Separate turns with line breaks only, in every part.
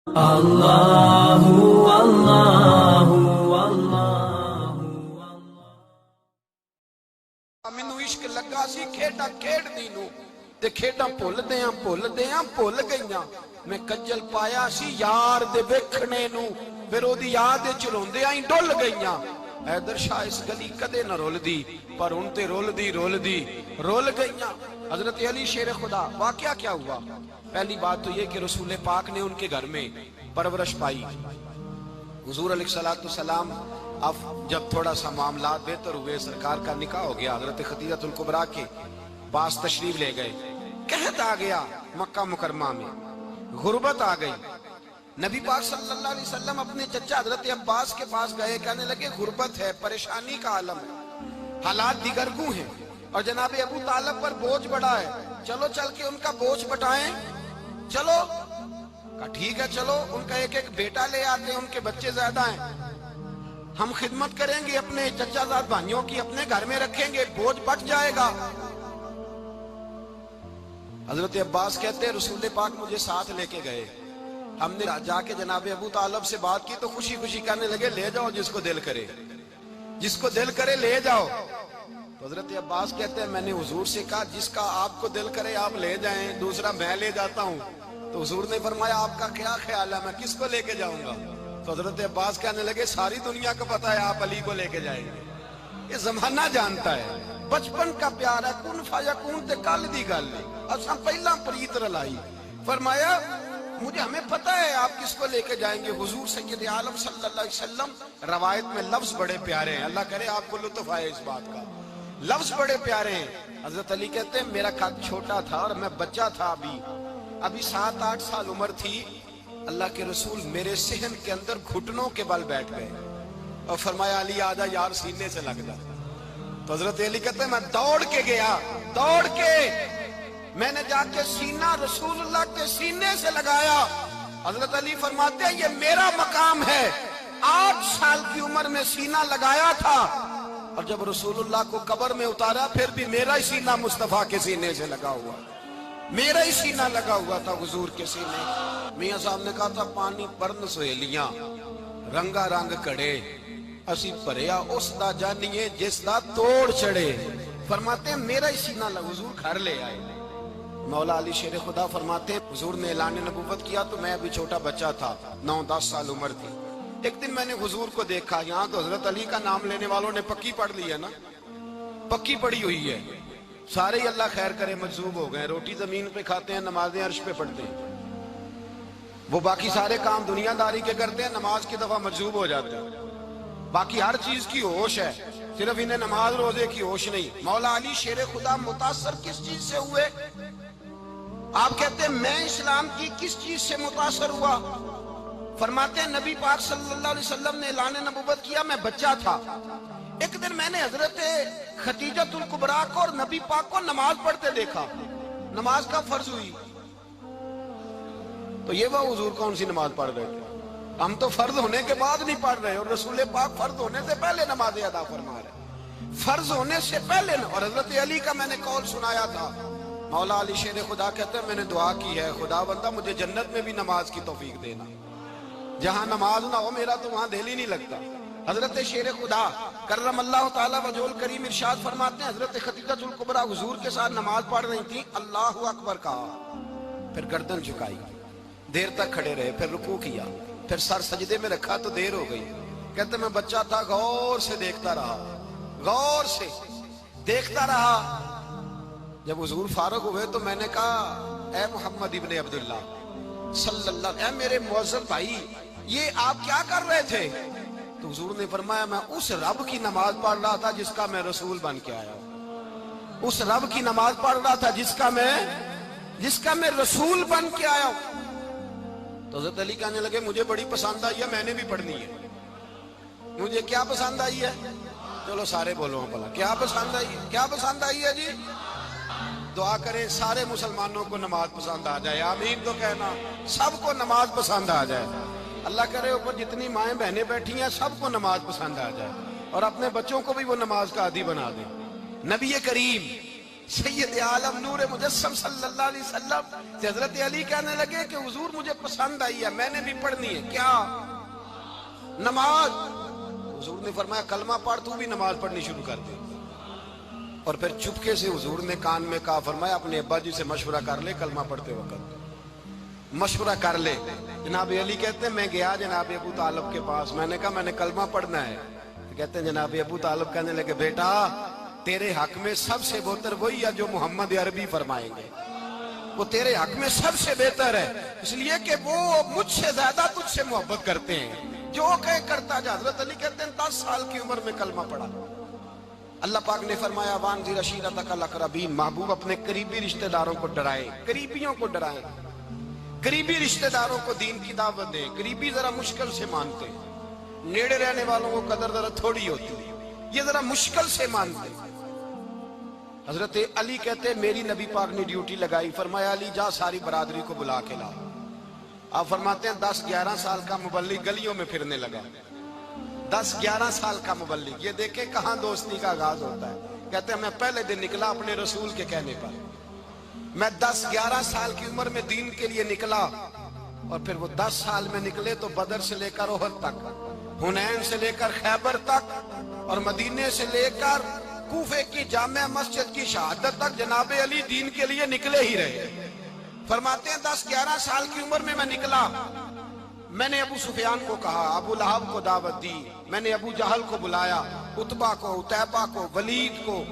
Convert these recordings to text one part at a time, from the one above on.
اللہ اللہ اللہ
مینوں عشق لگا سی کھیڈاں کھیڈدی نوں تے کھیڈاں بھُل گئیاں میں کجل پایا سی یار دے ویکھنے نوں پھر اودی یاد وچ روندیاں ہی ڈل گئیاں حیدر شاہ اس گلی کدے نہ رولدی پر ان تے رول گئیاں حضرت علی شیر خدا واقعہ کیا ہوا؟ پہلی بات تو یہ کہ رسول پاک نے ان کے گھر میں پرورش پائی. حضور علیہ السلام اب جب تھوڑا سا معاملات بہتر ہوئے سرکار کا نکاح ہو گیا حضرت خدیجہ الکبریٰ کے پاس تشریف لے گئے. قحط آ گیا مکہ مکرمہ میں, غربت آ گئی. نبی پاک صلی اللہ علیہ وسلم اپنے چچا حضرت عباس کے پاس گئے, کہنے لگے غربت ہے, پریشانی کا عالم ہے, حالات دیگرگوں ہیں اور جناب ابو طالب پر بوجھ بڑا ہے, چلو چل کے ان کا بوجھ بٹائیں. چلو کہا ٹھیک ہے, چلو ان کا ایک ایک بیٹا لے آتے ہیں, ان کے بچے زیادہ ہیں, ہم خدمت کریں گے اپنے چچا زاد بھائیوں کی, اپنے گھر میں رکھیں گے, بوجھ بٹ جائے گا. حضرت عباس کہتے ہیں رسول پاک مجھے ساتھ لے کے گئے, ہم نے جا کے جناب ابو طالب سے بات کی تو خوشی خوشی کہنے لگے لے جاؤ جس کو دل کرے لے جاؤ. تو حضرت عباس کہتے ہیں میں نے حضور سے کہا جس کا آپ کو دل کرے آپ لے جائیں, دوسرا میں لے جاتا ہوں. تو حضور نے فرمایا آپ کا کیا خیال ہے, میں کس کو لے کے جاؤں گا؟ تو حضرت عباس کہنے لگے ساری دنیا کو پتا ہے آپ علی کو لے کے جائیں گے, یہ زمانہ جانتا ہے, بچپن کا پیار ہے, کن فیکون تے کل دی گل ہے, اساں پہلا پریت رلائی. فرمایا مجھے ہمیں پتہ ہے آپ کس کو لے کے جائیں گے. حضور سید عالم صلی اللہ علیہ وسلم, روایت میں لفظ بڑے پیارے ہیں, اللہ کرے آپ کو لطف آئے اس بات کا, لفظ بڑے پیارے ہیں. حضرت علی کہتے ہیں میرا قد چھوٹا تھا اور میں بچہ تھا, ابھی 7-8 سال عمر تھی, اللہ کے رسول میرے صحن کے اندر گھٹنوں کے بل بیٹھ گئے اور فرمایا علی آجا یار سینے سے لگ جا. تو حضرت علی کہتے ہیں میں دوڑ کے گیا, میں نے جا کے سینہ رسول اللہ کے سینے سے لگایا. حضرت علی فرماتے ہیں یہ میرا مقام ہے, 8 سال کی عمر میں سینہ لگایا تھا اور جب رسول اللہ کو قبر میں اتارا پھر بھی میرا ہی سینہ مصطفیٰ کے سینے سے لگا ہوا, میرا ہی سینہ لگا ہوا تھا حضور کے سینے. میاں صاحب نے کہا تھا پانی پرن سہیلیاں رنگا رنگ کڑے, اسی پریا اس دا جانیے جس دا توڑ چڑے. فرماتے ہیں میرا ہی سینہ لگا, حضور گھر لے آئے. مولا علی شیر خدا فرماتے ہیں حضور نے اعلان نبوت کیا تو میں ابھی چھوٹا بچہ تھا, 9-10 سال عمر تھی. ایک دن میں نے حضور کو دیکھا, یہاں تو حضرت علی کا نام لینے والوں نے پکی پڑھ لی ہے نا, پکی پڑھی ہوئی ہے, سارے ہی اللہ خیر کرے مجذوب ہو گئے, روٹی زمین پہ کھاتے ہیں, نمازیں عرش پہ پڑھتے ہیں, وہ باقی سارے کام دنیا داری کے کرتے ہیں, نماز کی دفعہ مجذوب ہو جاتے ہیں, باقی ہر چیز کی ہوش ہے, صرف انہیں نماز روزے کی ہوش نہیں. مولا علی شیر خدا متاثر کس چیز سے ہوئے؟ آپ کہتے ہیں میں اسلام کی کس چیز سے متاثر ہوا؟ فرماتے ہیں نبی پاک صلی اللہ علیہ وسلم نے اعلان نبوت کیا, میں بچہ تھا. ایک دن میں نے حضرت خدیجہ الکبریٰ کو اور نبی پاک کو نماز پڑھتے دیکھا, نماز کا فرض ہوئی تو یہ وہ حضور کون سی نماز پڑھ رہے تھے, ہم تو فرض ہونے کے بعد نہیں پڑھ رہے, اور رسول پاک فرض ہونے سے پہلے نماز ادا فرما رہے, فرض ہونے سے پہلے. اور حضرت علی کا میں نے قول سنایا تھا, مولا علی شیر خدا کہتے ہیں میں نے دعا کی ہے خدا بندہ مجھے جنت میں بھی نماز کی توفیق دینا, جہاں نماز نہ ہو میرا تو وہاں دل ہی نہیں لگتا. حضرت شیر خدا کرم اللہ تعالیٰ وجہ کریم ارشاد فرماتے ہیں حضرت خدیجہ الکبریٰ حضور کے ساتھ نماز پڑھ رہی تھی, اللہ اکبر کہا, پھر گردن جھکائی, دیر تک کھڑے رہے, پھر رکوع کیا, پھر سر سجدے میں رکھا تو دیر ہو گئی. کہتے میں بچہ تھا, غور سے دیکھتا رہا. جب حضور فارغ ہوئے تو میں نے کہا اے محمد ابن عبداللہ صلی اللہ علیہ وسلم, اے میرے معزز بھائی یہ آپ کیا کر رہے تھے؟ تو حضور نے فرمایا میں اس رب کی نماز پڑھ رہا تھا جس کا میں رسول بن کے آیا ہوں, اس رب کی نماز پڑھ رہا تھا جس کا میں رسول بن کے آیا ہوں. تو حضرت علی کہنے لگے مجھے بڑی پسند آئی ہے, میں نے بھی پڑھنی ہے. مجھے کیا پسند آئی ہے؟ چلو سارے بولو بھلا کیا پسند آئی ہے جی؟ دعا کریں سارے مسلمانوں کو نماز پسند آ جائے, آمین تو کہنا, سب کو نماز پسند آ جائے. اللہ کرے اوپر جتنی مائیں بہنیں بیٹھی ہیں سب کو نماز پسند آ جائے, اور اپنے بچوں کو بھی وہ نماز کا عادی بنا دیں. نبی کریم سید عالم نور مجسم صلی اللہ علیہ وسلم سے حضرت علی کہنے لگے کہ حضور مجھے پسند آئی ہے، میں نے بھی پڑھنی ہے۔ کیا؟ نماز۔ حضور نے فرمایا کلمہ پڑھ، تو بھی نماز پڑھنی شروع کر دے۔ اور پھر چپکے سے حضور نے کان میں کہا، فرمایا اپنے ابا جی سے مشورہ کر لے کلمہ پڑھتے وقت، مشورہ کر لے۔ جناب علی کہتے ہیں میں گیا جناب ابو طالب کے پاس، میں نے کہا میں نے کلمہ پڑھنا ہے۔ کہتے ہیں جناب ابو طالب کہنے لگے بیٹا تیرے حق میں سب سے بہتر وہی ہے جو محمد عربی فرمائیں گے، وہ تیرے حق میں سب سے بہتر ہے، اس لیے کہ وہ مجھ سے زیادہ تجھ سے محبت کرتے ہیں، جو کہے کرتا جا۔ حضرت علی کہتے ہیں 10 سال کی عمر میں کلمہ پڑھا۔ اللہ پاک نے فرمایا وانذر عشیرتک الاقربین، محبوب اپنے قریبی رشتہ داروں کو ڈرائیں، قریبیوں کو ڈرائیں، قریبی رشتہ داروں کو دین کی دعوت دیں۔ قریبی ذرا مشکل سے مانتے ہیں، نیڑے رہنے والوں کو قدر ذرا تھوڑی ہوتی ہے، یہ ذرا مشکل سے مانتے ہیں۔ حضرت علی کہتے ہیں میری نبی پاک نے ڈیوٹی لگائی، فرمایا علی جا ساری برادری کو بلا کے لا۔ آپ فرماتے ہیں 10-11 سال کا مبلغ گلیوں میں پھرنے لگا، 10-11 سال کا مبلغ۔ یہ دیکھیں کہاں دوستی کا آغاز ہوتا ہے۔ کہتے ہیں میں پہلے دن نکلا اپنے رسول کے کہنے پر، میں 10-11 سال کی عمر میں دین کے لیے نکلا، اور پھر وہ 10 سال میں نکلے تو بدر سے لے کر احد تک، حنین سے لے کر خیبر تک، اور مدینے سے لے کر کوفے کی جامع مسجد کی شہادت تک جناب علی دین کے لیے نکلے ہی رہے۔ فرماتے ہیں 10-11 سال کی عمر میں نکلا، میں نے ابو سفیان کو کہا، ابو لہب کو دعوت دی، میں نے ابو جہل کو بلایا، عتبہ کو، عتیبہ کو، ولید کو،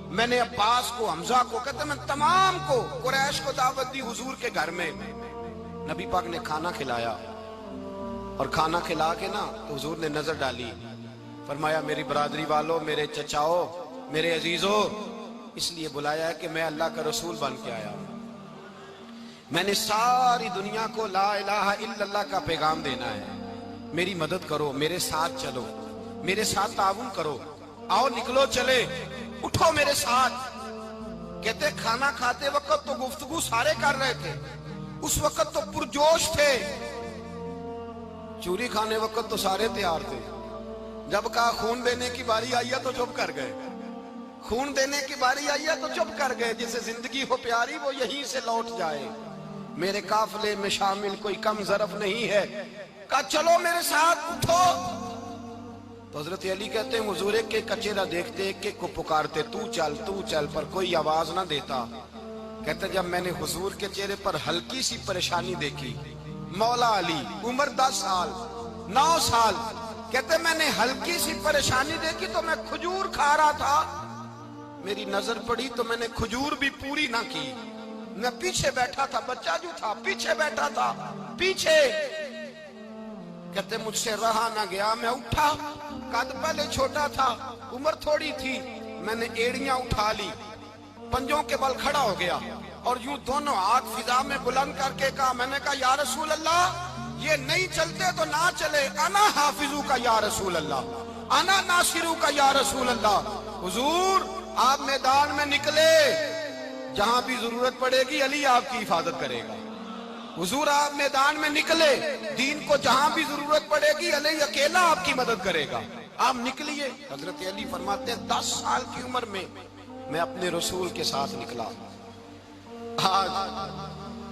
میں نے عباس کو، حمزہ کو، کہتے میں تمام کو، قریش کو دعوت دی حضور کے گھر میں۔ نبی پاک نے کھانا کھلایا، اور کھانا کھلا کے نا تو حضور نے نظر ڈالی، فرمایا میری برادری والوں، میرے چچاؤ، میرے عزیزوں، اس لیے بلایا ہے کہ میں اللہ کا رسول بن کے آیا ہوں، میں نے ساری دنیا کو لا الہ الا اللہ کا پیغام دینا ہے، میری مدد کرو، میرے ساتھ چلو، میرے ساتھ تعاون کرو، آؤ نکلو چلے، اٹھو میرے ساتھ۔ کہتے کھانا کھاتے وقت تو گفتگو سارے کر رہے تھے، اس وقت تو پرجوش تھے، چوری کھانے وقت تو سارے تیار تھے، جب کہا خون دینے کی باری آئی ہے تو چپ کر گئے، خون دینے کی باری آئی ہے تو چپ کر گئے، جسے زندگی ہو پیاری وہ یہیں سے لوٹ جائے، میرے قافلے میں شامل کوئی کم ظرف نہیں ہے، کہا چلو میرے ساتھ اٹھو۔ تو حضرت علی کہتے ہیں حضور ایک کے چہرہ دیکھتے ایک ایک کو پکارتے، تو چل، پر کوئی آواز نہ دیتا۔ کہتے جب میں نے حضور کے چہرے پر ہلکی سی پریشانی دیکھی، مولا علی عمر 10 سال 9 سال، کہتے میں نے ہلکی سی پریشانی دیکھی تو میں کھجور کھا رہا تھا، میری نظر پڑی تو میں نے کھجور بھی پوری نہ کی، میں پیچھے بیٹھا تھا، بچہ جو تھا پیچھے بیٹھا تھا، پیچھے۔ کہتے مجھ سے رہا نہ گیا، میں اٹھا، قد پہلے چھوٹا تھا، عمر تھوڑی تھی، میں نے ایڑیاں اٹھا لی، پنجوں کے بل کھڑا ہو گیا، اور یوں دونوں ہاتھ فضا میں بلند کر کے کہا، میں نے کہا یا رسول اللہ یہ نہیں چلتے تو نہ چلے، انا حافظو کا یا رسول اللہ، انا ناصرو کا یا رسول اللہ۔ حضور آپ میدان میں نکلے، جہاں بھی ضرورت پڑے گی علی آپ کی حفاظت کرے گا، حضور آپ میدان میں نکلے، دین کو جہاں بھی ضرورت پڑے گی علی اکیلا آپ کی مدد کرے گا، آپ نکلیے۔ حضرت علی فرماتے ہیں 10 سال کی عمر میں میں اپنے رسول کے ساتھ نکلا۔ آج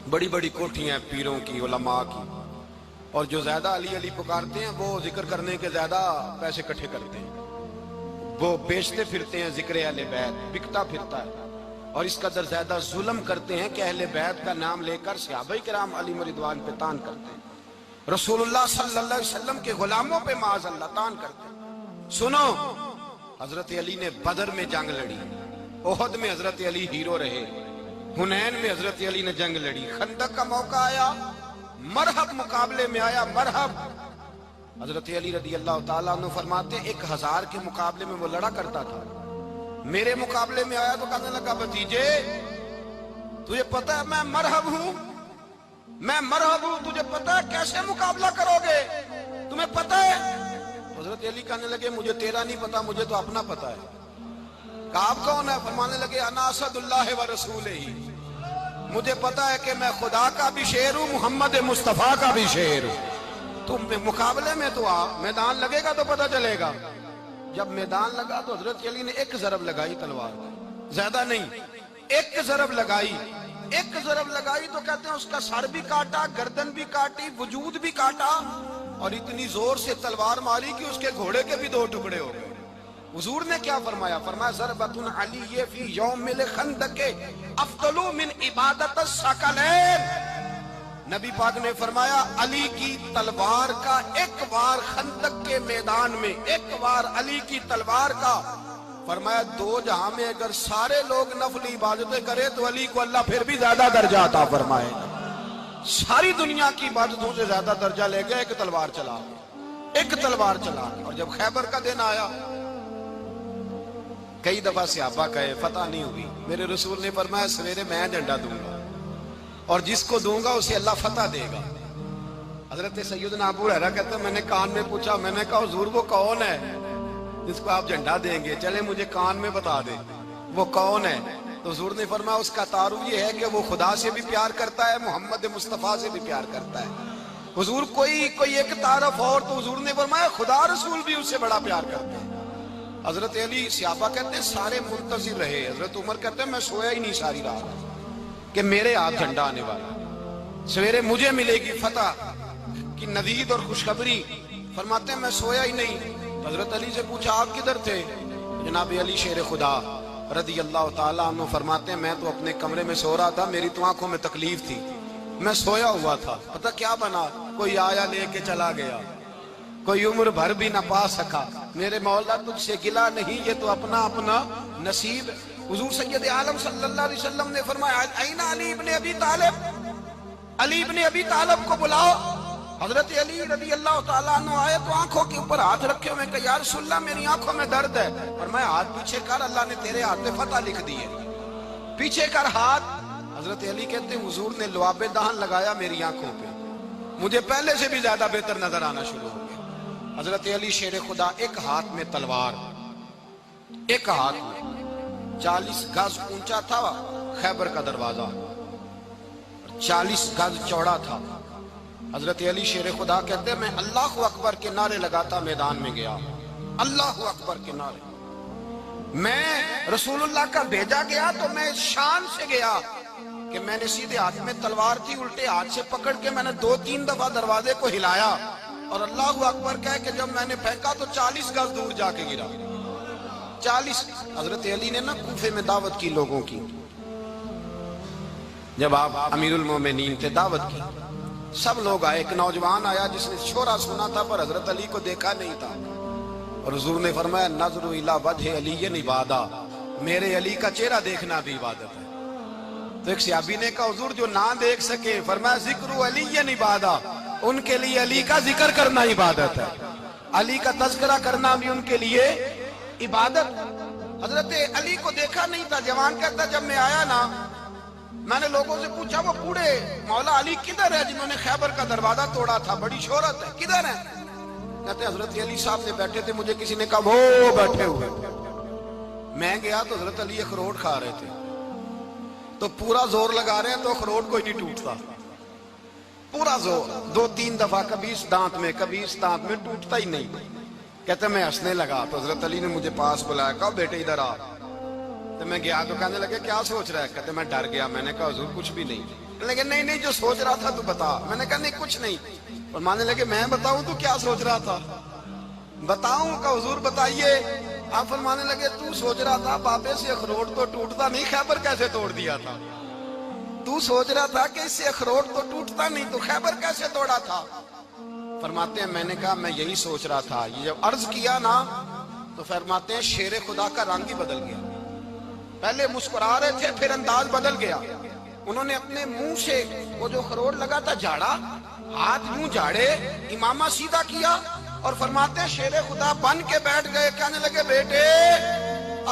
بڑی بڑی کوٹھیاں ہیں پیروں کی، علماء کی، اور جو زیادہ علی علی پکارتے ہیں وہ ذکر کرنے کے زیادہ پیسے اکٹھے کرتے ہیں، وہ بیچتے پھرتے ہیں ذکر اہل بیت، بکتا پھرتا ہے، اور اس قدر زیادہ ظلم کرتے ہیں کہ اہل بیت کا نام لے کر صحابہ کرام علی رضوان پہ تان کرتے ہیں، رسول اللہ صلی اللہ علیہ وسلم کے غلاموں پہ معاذ اللہ تان کرتے ہیں۔ سنو، حضرت علی نے بدر میں جنگ لڑی، احد میں حضرت علی ہیرو رہے، حنین میں حضرت علی نے جنگ لڑی، خندق کا موقع آیا، مرحب مقابلے میں آیا، مرحب۔ حضرت علی رضی اللہ تعالیٰ عنہ فرماتے 1000 کے مقابلے میں وہ لڑا کرتا تھا، میرے مقابلے میں آیا تو کہنے لگا بھتیجے تجھے پتہ ہے میں مرحب ہوں، میں مرحب ہوں، تجھے پتہ ہے کیسے مقابلہ کرو گے، تمہیں پتہ ہے؟ حضرت علی کہنے لگے مجھے تیرا نہیں پتا، مجھے تو اپنا پتا ہے۔ کہا آپ کون ہے؟ فرمانے لگے انا اسد اللہ و رسولہ، مجھے پتا ہے کہ میں خدا کا بھی شیر ہوں، محمد مصطفیٰ کا بھی شیر ہوں، تم مقابلے میں تو آ، میدان لگے گا تو پتہ چلے گا۔ جب میدان لگا تو حضرت علی نے ایک ضرب لگائی تلوار، زیادہ نہیں، ایک ضرب لگائی تو کہتے ہیں اس کا سر بھی کاٹا، گردن بھی کاٹی، وجود بھی کاٹا، اور اتنی زور سے تلوار ماری کہ اس کے گھوڑے کے بھی 2 ٹکڑے ہو گئے۔ حضور نے کیا فرمایا؟ فرمایا ضربۃ علی فی یوم الخندق افضل من عبادت الثقلین۔ نبی پاک نے فرمایا علی کی تلوار کا ایک وار خندق کے میدان میں، ایک وار علی کی تلوار کا، فرمایا 2 جہاں میں اگر سارے لوگ نفلی عبادتیں کرے تو علی کو اللہ پھر بھی زیادہ درجہ عطا فرمائے گا۔ ساری دنیا کی عبادتوں سے زیادہ درجہ لے گیا ایک تلوار چلا، ایک تلوار چلا۔ اور جب خیبر کا دن آیا، کئی دفعہ صحابہ کہے فتح نہیں ہوئی، میرے رسول نے فرمایا سویرے میں جھنڈا دوں گا اور جس کو دوں گا اسے اللہ فتح دے گا۔ حضرت سیدنا ابو ہریرہ کہتے ہیں میں نے کان میں پوچھا، میں نے کہا حضور وہ کون ہے جس کو آپ جھنڈا دیں گے؟ چلے مجھے کان میں بتا دیں وہ کون ہے۔ تو حضور نے فرمایا اس کا تعارف یہ ہے کہ وہ خدا سے بھی پیار کرتا ہے، محمد مصطفیٰ سے بھی پیار کرتا ہے۔ حضور کوئی ایک تعارف اور، تو حضور نے فرمایا خدا رسول بھی اس سے بڑا پیار کرتے ہیں۔ حضرت علی، صحابہ کہتے ہیں سارے منتظر رہے۔ حضرت عمر کہتے ہیں میں سویا ہی نہیں ساری رات کہ میرے ہاتھ جھنڈا آنے والا، سویرے مجھے ملے گی فتح کی نوید اور خوشخبری۔ فرماتے ہیں میں سویا ہی نہیں۔ حضرت علی سے پوچھا آپ کدھر تھے؟ جناب علی شیر خدا رضی اللہ تعالیٰ عنہ فرماتے ہیں میں تو اپنے کمرے میں سو رہا تھا، میری تو آنکھوں میں تکلیف تھی، میں سویا ہوا تھا، پتہ کیا بنا، کوئی آیا لے کے چلا گیا، کوئی عمر بھر بھی نہ پا سکا۔ میرے مولا تجھ سے گلا نہیں، یہ تو اپنا اپنا نصیب۔ حضور سید عالم صلی اللہ علیہ وسلم نے فرمایا این علی ابن ابی طالب، علی ابن ابی طالب کو بلاؤ۔ حضرت علی رضی اللہ تعالیٰ عنہ آئے تو آنکھوں کے اوپر ہاتھ رکھے ہوئے کہ یا رسول اللہ میری آنکھوں میں درد ہے۔ فرمایا ہاتھ پیچھے کر، اللہ نے تیرے ہاتھ میں فتح لکھ دی ہے، پیچھے کر ہاتھ۔ حضرت علی کہتے ہیں حضور نے لعاب دہن لگایا میری آنکھوں پہ، مجھے پہلے سے بھی زیادہ بہتر نظر آنا شروع ہو گیا۔ حضرت علی شیر خدا، ایک ہاتھ میں تلوار، ایک ہاتھ میں 40 گز اونچا تھا خیبر کا دروازہ، 40 گز چوڑا تھا۔ حضرت علی شیر خدا کہتے ہیں میں اللہ اکبر کے نعرے لگاتا میدان میں گیا، اللہ اکبر کے نعرے۔ میں رسول اللہ کا بھیجا گیا تو میں شان سے گیا کہ میں نے سیدھے ہاتھ میں تلوار تھی، الٹے ہاتھ سے پکڑ کے میں نے 2-3 دفعہ دروازے کو ہلایا اور اللہ اکبر کہہ کہ جب میں نے پھینکا تو 40 گز دور جا کے گرا، 40۔ حضرت علی نے نا کوفے میں دعوت کی لوگوں کی، جب آپ امیر المومنین تھے، دعوت کی، سب لوگ آئے۔ ایک نوجوان آیا جس نے شورا سنا تھا پر حضرت علی کو دیکھا نہیں تھا، اور حضور نے فرمایا نظر الی وجہ علی عبادہ، میرے علی کا چہرہ دیکھنا بھی عبادت ہے۔ تو ایک صحابی نے کہا حضور جو نہ دیکھ سکے، فرمایا ذکر علی عبادہ، ان کے لیے علی کا ذکر کرنا عبادت ہے، علی کا تذکرہ کرنا بھی ان کے لیے عبادت۔ حضرت علی کو دیکھا نہیں تھا۔ جوان کہتا جب میں آیا نا، میں نے لوگوں سے پوچھا وہ بوڑھے مولا علی کدھر ہے جنہوں نے خیبر کا دروازہ توڑا تھا، بڑی شہرت ہے، کدھر ہے؟ کہتے حضرت علی صاحب نے بیٹھے تھے، مجھے کسی نے کہا وہ بیٹھے ہوئے۔ میں گیا تو حضرت علی اخروٹ کھا رہے تھے، تو پورا زور لگا رہے ہیں تو اخروٹ کوئی نہیں ٹوٹتا، پورا زور 2-3 دفعہ، کبھی اس دانت میں کبھی اس دانت میں، ٹوٹتا ہی نہیں۔ کہتے میں ہنسنے لگا تو حضرت علی نے مجھے پاس بلایا، کہا بیٹے ادھر آ۔ تو میں گیا تو کہنے لگے کیا سوچ رہا ہے؟ کہتے میں ڈر گیا۔ میں نے کہا حضور کچھ بھی نہیں۔ لیکن نہیں جو سوچ رہا تھا تو بتا۔ میں نے کہا نہیں کچھ نہیں۔ فرمانے لگے میں بتاؤں تو کیا سوچ رہا تھا؟ بتاؤں؟ کہ حضور بتائیے۔ آپ فرمانے لگے تو سوچ رہا تھا بابے سے اخروٹ تو ٹوٹتا نہیں، خیبر کیسے توڑ دیا تھا؟ تو سوچ رہا تھا کہ اس سے اخروٹ تو ٹوٹتا نہیں تو خیبر کیسے توڑا تھا؟ فرماتے ہیں میں نے کہا میں یہی سوچ رہا تھا۔ یہ جب عرض کیا نا تو فرماتے ہیں شیر خدا کا رنگ ہی بدل گیا، پہلے مسکرا رہے تھے پھر انداز بدل گیا۔ انہوں نے اپنے منہ سے وہ جو اخروٹ لگا تھا جھاڑا، ہاتھ یوں جھاڑے، امامہ سیدھا کیا اور فرماتے ہیں شیر خدا بن کے بیٹھ گئے۔ کہنے لگے بیٹے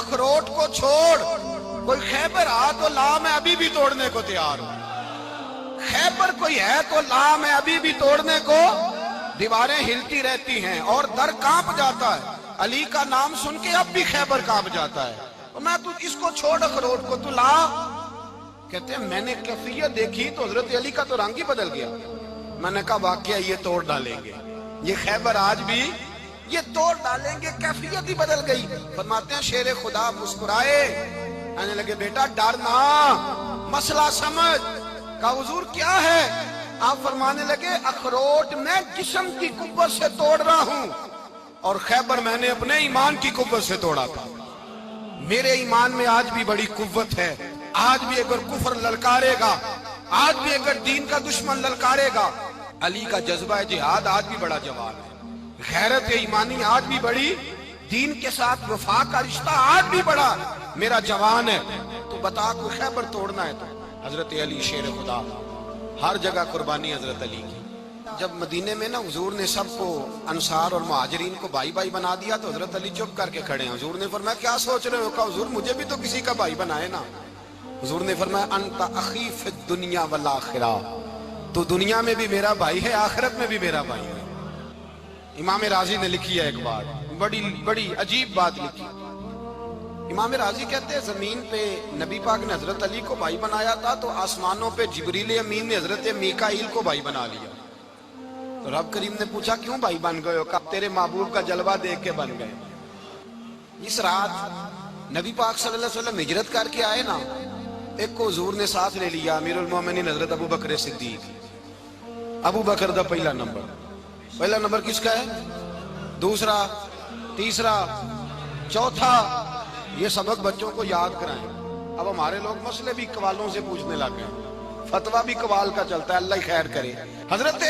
اخروٹ کو چھوڑ، کوئی خیبر آ تو لا، میں ابھی بھی توڑنے کو تیار ہوں۔ خیبر کوئی ہے تو لا، میں ابھی بھی توڑنے کو۔ دیواریں ہلتی رہتی ہیں اور در کانپ جاتا ہے، علی کا نام سن کے اب بھی خیبر کانپ جاتا ہے۔ میں تو اس کو چھوڑ اخروٹ کو تو لا۔ کہتے ہیں میں نے کیفیت دیکھی تو حضرت علی کا تو رنگ ہی بدل گیا۔ میں نے کہا واقعہ یہ توڑ ڈالیں گے، یہ خیبر آج بھی یہ توڑ ڈالیں گے، کیفیت ہی بدل گئی۔ فرماتے ہیں شیر خدا مسکرائے کہنے لگے بیٹا ڈرنا، مسئلہ سمجھ۔ کہا حضور کیا ہے؟ آپ فرمانے لگے اخروٹ میں جسم کی قوت سے توڑ رہا ہوں اور خیبر میں نے اپنے ایمان کی قوت سے توڑا تھا۔ میرے ایمان میں آج بھی بڑی قوت ہے، آج بھی اگر کفر للکارے گا، آج بھی اگر دین کا دشمن للکارے گا، علی کا جذبہ جہاد آج بھی بڑا جوان ہے، غیرت ایمانی آج بھی بڑی، دین کے ساتھ وفا کا رشتہ آج بھی بڑا میرا جوان ہے۔ تو بتا کو خیبر توڑنا ہے تو حضرت علی شیر خدا، ہر جگہ قربانی حضرت علی کی۔ جب مدینے میں نا حضور نے سب کو انصار اور مہاجرین کو بھائی بھائی بنا دیا تو حضرت علی چپ کر کے کھڑے ہیں۔ حضور نے فرمایا کیا سوچ رہے ہو؟ کہا حضور مجھے بھی تو کسی کا بھائی بنائے نا۔ حضور نے فرمایا انت اخی فی الدنیا والآخرہ، تو دنیا میں بھی میرا بھائی ہے، آخرت میں بھی میرا بھائی ہے۔ امام راضی نے لکھی ہے ایک بات، بڑی عجیب بات لکھی۔ امام راضی کہتے ہیں زمین پہ نبی پاک نے حضرت علی کو بھائی بنایا تھا تو آسمانوں پہ جبریل امین نے حضرت میکائیل کو بھائی بنا لیا۔ تو رب کریم نے پوچھا کیوں بھائی بن گئے ہو؟ کہا تیرے محبوب کا جلوہ دیکھ کے بن گئے۔ اس رات نبی پاک صلی اللہ علیہ وسلم ہجرت کر کے آئے نا، ایک کو حضور نے ساتھ لے لیا، امیر المومنین حضرت ابو بکر صدیق۔ ابو بکر دا پہلا نمبر کس کا ہے؟ دوسرا، تیسرا، چوتھا، یہ سبق بچوں کو یاد کرائیں۔ اب ہمارے لوگ مسئلے بھی قوالوں سے پوچھنے لگ گئے، فتویٰ بھی قوال کا چلتا ہے، اللہ خیر کرے۔ حضرت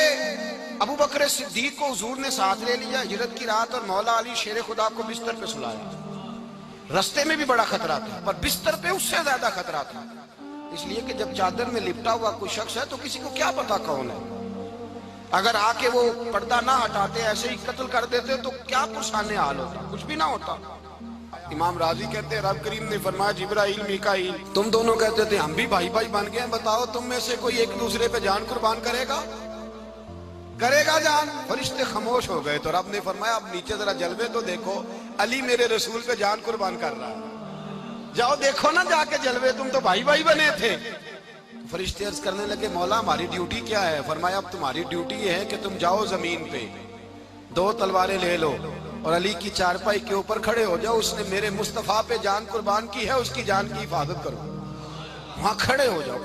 ابو بکر صدیق کو حضور نے ساتھ لے لیا ہجرت کی رات، اور مولا علی شیر خدا کو بستر پہ سلایا۔ رستے میں بھی بڑا خطرہ تھا پر بستر پہ اس سے زیادہ خطرہ تھا، اس لیے کہ جب چادر میں لپٹا ہوا کوئی شخص ہے تو کسی کو کیا پتا کون ہے، اگر آ کے وہ پردہ نہ ہٹاتے ایسے ہی قتل کر دیتے تو کیا پرسانے حال ہوتا، کچھ بھی نہ ہوتا۔ امام راضی کہتے ہیں رب کریم نے فرمایا جبرائیل میکائیل تم دونوں کہتے تھے ہم بھی بھائی بھائی بن گئے، بتاؤ تم میں سے کوئی ایک دوسرے پہ جان قربان کرے گا جان؟ فرشتے خاموش ہو گئے تو رب نے فرمایا اب نیچے ذرا جلوے تو دیکھو، علی میرے رسول پہ جان قربان کر رہا ہے، جاؤ دیکھو نا جا کے جلوے، تم تو بھائی بھائی بنے تھے۔ فرشتے عرض کرنے لگے مولا ہماری ڈیوٹی کیا ہے؟ فرمایا اب تمہاری ڈیوٹی یہ ہے کہ تم جاؤ زمین پہ، دو تلواریں لے لو اور علی کی چارپائی کے اوپر کھڑے ہو جاؤ، اس نے میرے مصطفیٰ پہ جان قربان کی ہے، اس کی جان کی حفاظت کرو۔ وہاں کھڑے ہو جاؤ۔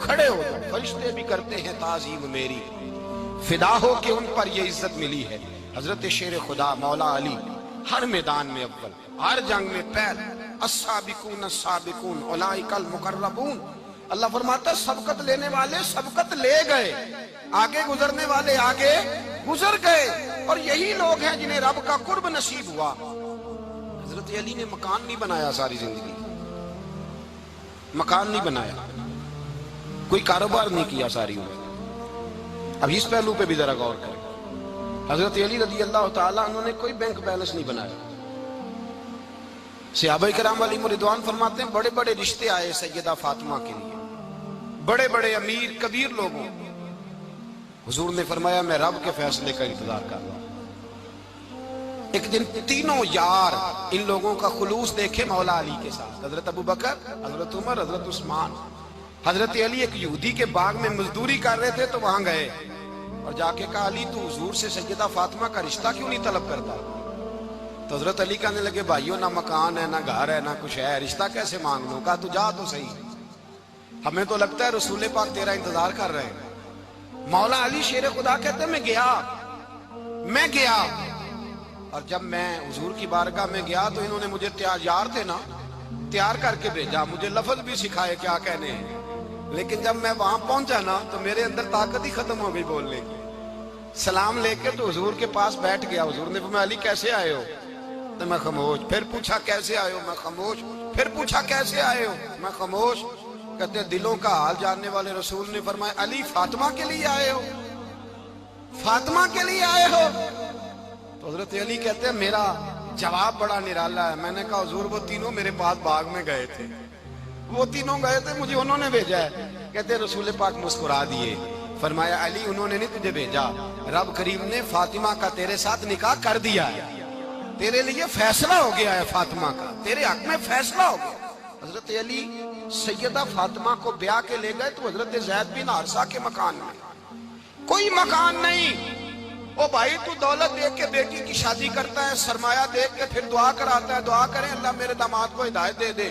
فرشتے بھی کرتے ہیں تعظیم میری، فدا ہو کہ ان پر یہ عزت ملی ہے۔ حضرت شیر خدا مولا علی ہر میدان میں اول، ہر جنگ میں پہل، السابقون السابقون اولئک المقربون۔ اللہ فرماتا سبقت لینے والے سبقت لے گئے، آگے گزرنے والے آگے گزر گئے، اور یہی لوگ ہیں جنہیں رب کا قرب نصیب ہوا۔ حضرت علی نے مکان نہیں بنایا، ساری زندگی مکان نہیں بنایا، کوئی کاروبار نہیں کیا ساری عمر۔ اب اس پہلو پہ بھی ذرا غور کریں، حضرت علی رضی اللہ تعالیٰ انہوں نے کوئی بینک بیلنس نہیں بنایا۔ صحابہ کرام علیہم رضوان فرماتے ہیں بڑے بڑے رشتے آئے سیدہ فاطمہ کے لیے، بڑے بڑے امیر کبیر لوگوں، حضور نے فرمایا میں رب کے فیصلے کا انتظار کر رہا ہوں۔ ایک دن تینوں یار ان لوگوں کا خلوص دیکھے مولا علی کے ساتھ، حضرت ابو بکر، حضرت عمر، حضرت عثمان۔ حضرت علی ایک یہودی کے باغ میں مزدوری کر رہے تھے تو وہاں گئے اور جا کے کہا علی تو حضور سے سیدہ فاطمہ کا رشتہ کیوں نہیں طلب کرتا؟ تو حضرت علی کہنے لگے بھائیو نہ مکان ہے، نہ گھر ہے، نہ کچھ ہے، رشتہ کیسے مانگ لوں؟ کہا تو جا تو صحیح، ہمیں تو لگتا ہے رسول پاک تیرا انتظار کر رہے ہیں۔ مولا علی شیر خدا کہتے ہیں میں گیا اور جب میں حضور کی بارگاہ میں گیا تو انہوں نے مجھے یار تھے نا تیار کر کے بھیجا، مجھے لفظ بھی سکھائے کیا کہنے ہیں، لیکن جب میں وہاں پہنچا نا تو میرے اندر طاقت ہی ختم ہو گئی بولنے کی۔ سلام لے کے تو حضور کے پاس بیٹھ گیا، حضور نے فرمایا علی کیسے آئے ہو؟ تو میں خاموش، پھر پوچھا کیسے آئے ہو؟ میں خاموش، پھر پوچھا کیسے آئے ہو؟ میں خاموش۔ کہتے ہیں دلوں کا حال جاننے والے رسول نے فرمایا علی فاطمہ کے لیے آئے ہو؟ فاطمہ کے لیے آئے ہو؟ تو حضرت علی کہتے ہیں میرا جواب بڑا نرالا ہے۔ میں نے کہا حضور وہ تینوں میرے پاس باغ میں گئے تھے، وہ تینوں گئے تھے، مجھے انہوں نے بھیجا ہے۔ کہتے ہیں رسول پاک مسکرا دیے، فرمایا علی انہوں نے نہیں تجھے بھیجا، رب کریم نے فاطمہ کا تیرے ساتھ نکاح کر دیا ہے، تیرے لیے فیصلہ ہو گیا ہے، فاطمہ کا تیرے حق میں فیصلہ ہو گیا۔ حضرت علی سیدہ فاطمہ کو بیاہ کے لے گئے تو حضرت زید بن حارثہ کے مکان میں، کوئی مکان نہیں۔ او بھائی تو دولت دیکھ کے بیٹی کی شادی کرتا ہے، سرمایہ دیکھ کے پھر دعا کراتا ہے، دعا کریں اللہ میرے داماد کو ہدایت دے دے۔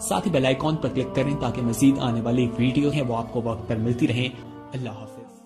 ساتھ ہی بیل آئیکن پر کلک کریں تاکہ مزید آنے والی ویڈیو ہیں وہ آپ کو وقت پر ملتی رہیں۔ اللہ حافظ۔